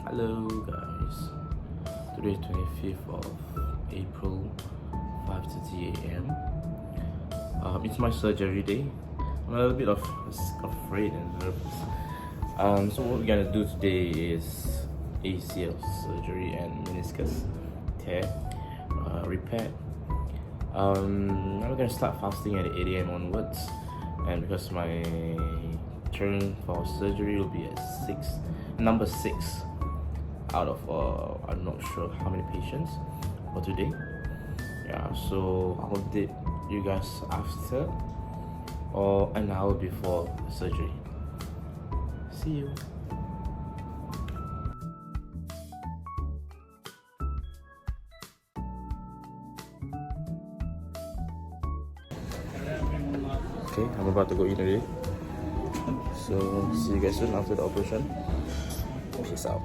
Hello guys, today is 25th of April, 5:30 a.m. It's my surgery day. I'm a little bit afraid and nervous. So what we're gonna do today is ACL surgery and meniscus tear repair. Now we're gonna start fasting at 8 a.m. onwards, and because my turn for surgery will be at number 6 out of I'm not sure how many patients for today. Yeah, so I'll update you guys after or an hour before surgery. See you. Okay, I'm about to go in already. So see you guys soon after the operation. Peace out.